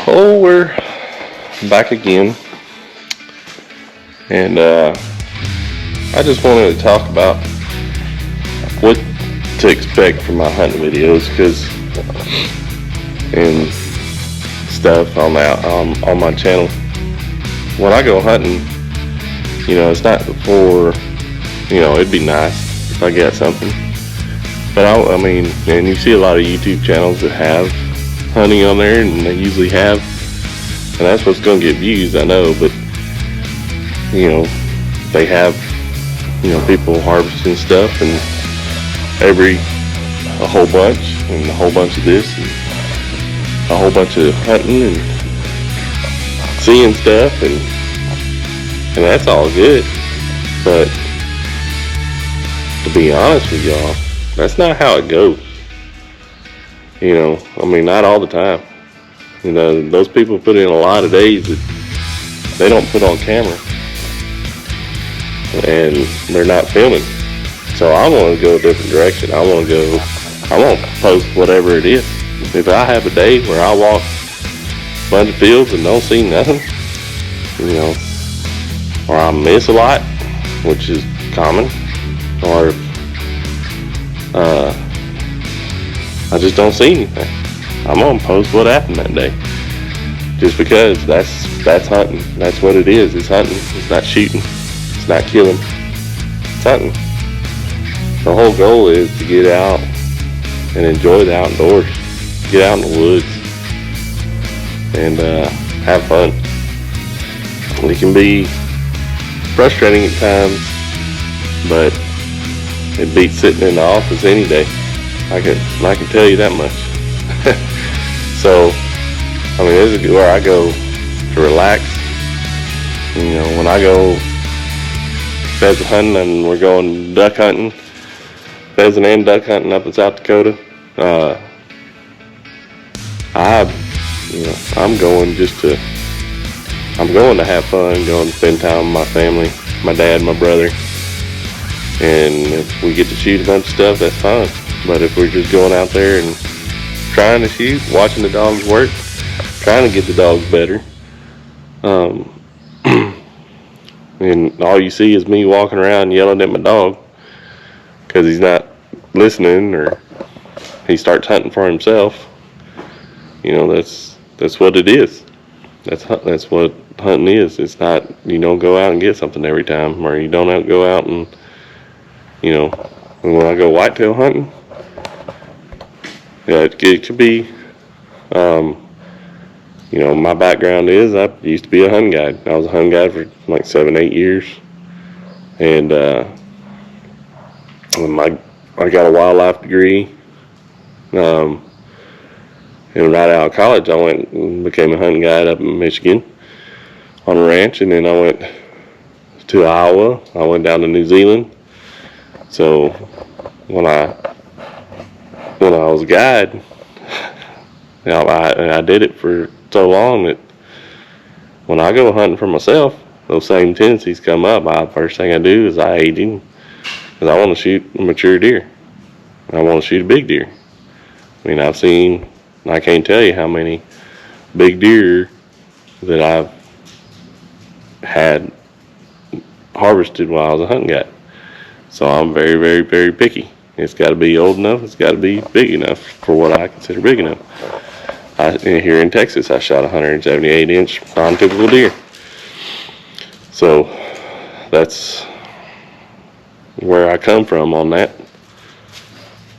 Oh, we're back again, and I just wanted to talk about what to expect from my hunting videos, and stuff on my channel. When I go hunting, it's not for, it'd be nice if I get something, but I mean, and you see a lot of YouTube channels that have hunting on there, and they usually have, and that's what's going to get views, I know, but they have people harvesting stuff, and a whole bunch, and a whole bunch of this, and a whole bunch of hunting and seeing stuff, and that's all good, but to be honest with y'all, that's not how it goes. I mean, not all the time. Those people put in a lot of days that they don't put on camera, and they're not filming. So I want to go a different direction. I want to post whatever it is. If I have a day where I walk a bunch of fields and don't see nothing, or I miss a lot, which is common, or I just don't see anything, I'm gonna post what happened that day, just because that's hunting. That's what it is. It's hunting. It's not shooting. It's not killing. It's hunting. The whole goal is to get out and enjoy the outdoors, get out in the woods, and have fun. It can be frustrating at times, but it beats sitting in the office any day. I can tell you that much. So, I mean, this is where I go to relax. When I go pheasant hunting, and we're going duck hunting, pheasant and duck hunting up in South Dakota, I'm going to have fun, going to spend time with my family, my dad, my brother, and if we get to shoot a bunch of stuff, that's fine. But if we're just going out there and trying to shoot, watching the dogs work, trying to get the dogs better, and all you see is me walking around yelling at my dog because he's not listening, or he starts hunting for himself, that's what it is. That's what hunting is. It's not, you don't go out and get something every time, or you don't go out and, when I go whitetail hunting, it could be, my background is I used to be a hunting guide. I was a hunting guide for like 7-8 years, and I got a wildlife degree, and right out of college I went and became a hunting guide up in Michigan on a ranch, and then I went to Iowa. I went down to New Zealand. So when I was a guide, I did it for so long that when I go hunting for myself, those same tendencies come up. First thing I do is I age him, because I want to shoot a mature deer. I want to shoot a big deer. I mean, I can't tell you how many big deer that I've had harvested while I was a hunting guide. So I'm very, very, very picky. It's got to be old enough. It's got to be big enough for what I consider big enough. Here in Texas, I shot a 178-inch non-typical deer. So that's where I come from on that.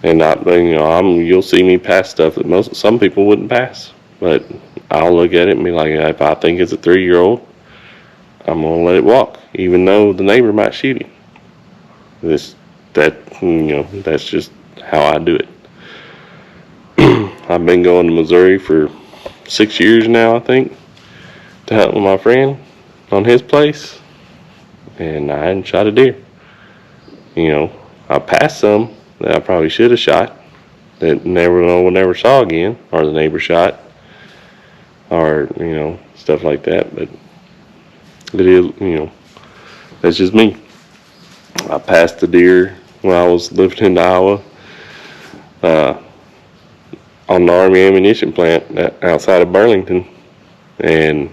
And you'll see me pass stuff that some people wouldn't pass. But I'll look at it and be like, if I think it's a 3-year-old, I'm gonna let it walk, even though the neighbor might shoot him. That's just how I do it. I've been going to Missouri for 6 years now, I think, to hunt with my friend on his place, and I hadn't shot a deer. I passed some that I probably should have shot that we'll never saw again, or the neighbor shot, or stuff like that. But it is, that's just me. I passed the deer when I was living in Iowa, on the Army ammunition plant outside of Burlington, and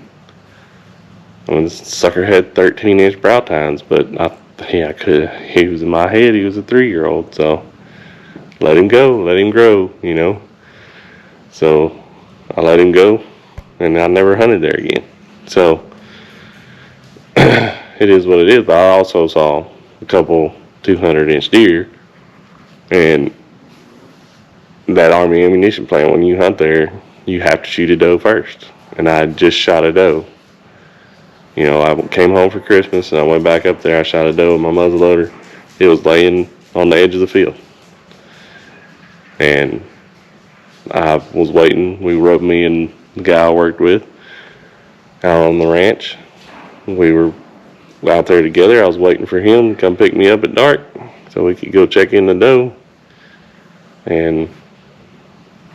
this sucker had 13-inch brow tines, but I could. He was in my head. He was a 3-year-old, so let him go, let him grow, So I let him go, and I never hunted there again. So it is what it is. But I also saw a couple 200-inch deer, and that Army ammunition plant. When you hunt there, you have to shoot a doe first, and I just shot a doe. I came home for Christmas and I went back up there. I shot a doe with my muzzleloader. It was laying on the edge of the field. And I was waiting. Me and the guy I worked with out on the ranch. We were out there together. I was waiting for him to come pick me up at dark so we could go check in the doe. And,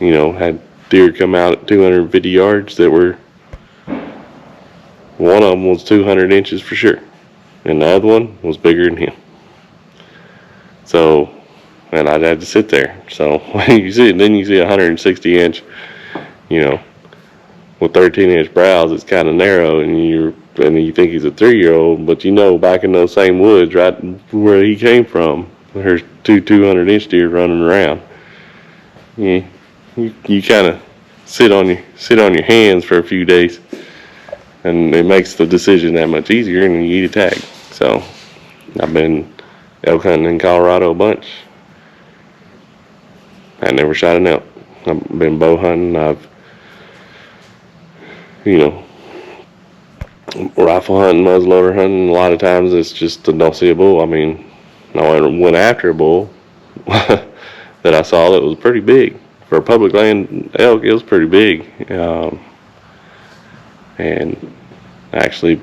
had deer come out at 250 yards that were, one of them was 200 inches for sure, and the other one was bigger than him. So, and I had to sit there. So when you see 160-inch, with 13-inch brows, it's kind of narrow, and you think he's a 3-year-old, but back in those same woods, right where he came from, there's two 200-inch deer running around. You kind of sit on your hands for a few days. And it makes the decision that much easier, and you eat a tag. So, I've been elk hunting in Colorado a bunch. I never shot an elk. I've been bow hunting. I've, rifle hunting, muzzleloader hunting. A lot of times it's just to don't see a bull. I went after a bull that I saw that was pretty big. For a public land elk, it was pretty big. And actually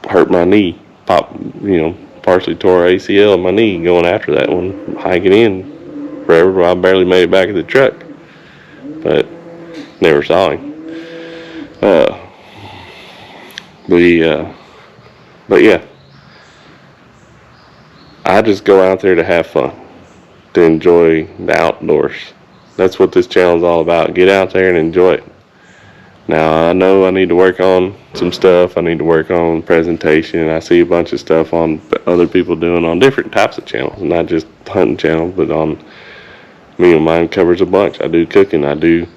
hurt my knee, partially tore ACL in my knee going after that one, hiking in forever. I barely made it back to the truck, but never saw him. But yeah, I just go out there to have fun, to enjoy the outdoors. That's what this channel is all about. Get out there and enjoy it. Now, I know I need to work on some stuff. I need to work on presentation. I see a bunch of stuff on other people doing on different types of channels, not just hunting channels, but on mine covers a bunch. I do cooking. I do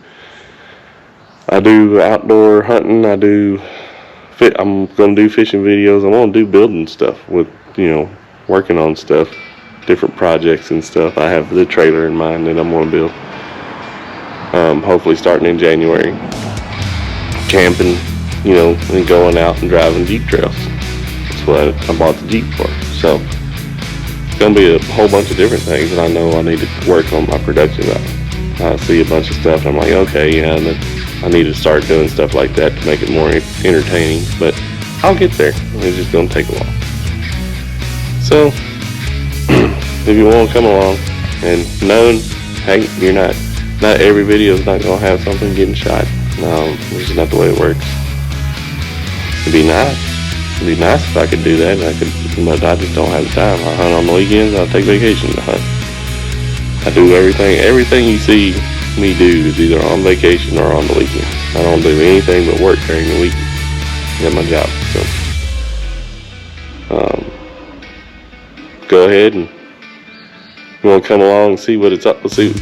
outdoor hunting. I'm going to do fishing videos. I'm going to do building stuff with, working on stuff, different projects and stuff. I have the trailer in mind that I'm going to build. Hopefully starting in January. Camping, and going out and driving Jeep trails. That's what I bought the Jeep for. So it's going to be a whole bunch of different things that I know I need to work on my production of. I see a bunch of stuff and I'm like, okay, I need to start doing stuff like that to make it more entertaining. But I'll get there. It's just going to take a while. So if you want to come along and knowing, hey, not every video is not going to have something getting shot. No, it's just not the way it works. It'd be nice. It'd be nice if I could do that. But I just don't have the time. I hunt on the weekends. I take vacation to hunt. I do everything. Everything you see me do is either on vacation or on the weekend. I don't do anything but work during the week. That's my job. So, go ahead and you want to come along and see what it's up to.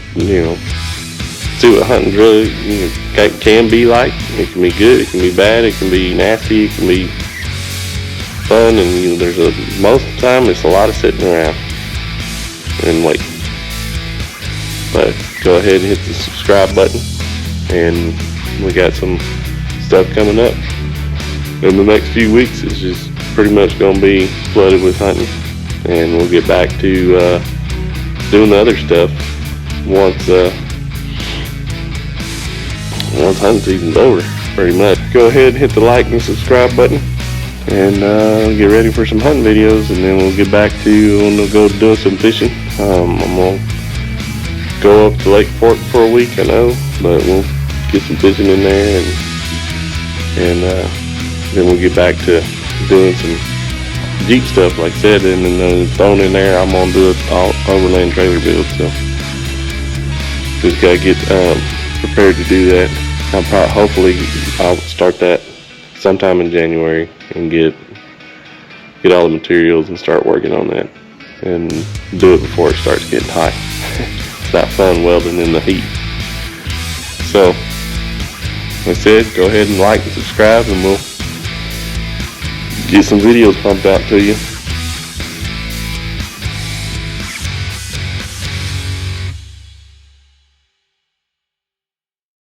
See what hunting really can be like. It can be good, it can be bad, it can be nasty, it can be fun, and most of the time it's a lot of sitting around and waiting. But go ahead and hit the subscribe button, and we got some stuff coming up. In the next few weeks, it's just pretty much going to be flooded with hunting, and we'll get back to doing the other stuff once hunting season's over, pretty much. Go ahead and hit the like and subscribe button, and get ready for some hunting videos, and then we'll get back to when we'll go doing some fishing. I'm gonna go up to Lake Fork for a week, I know, but we'll get some fishing in there, and then we'll get back to doing some Jeep stuff, like I said, and then thrown in there, I'm gonna do it all overland trailer build. So just gotta get prepared to do that. Hopefully I'll start that sometime in January and get all the materials and start working on that, and do it before it starts getting hot. It's not fun welding in the heat. So, like I said, go ahead and like and subscribe, and we'll get some videos pumped out to you.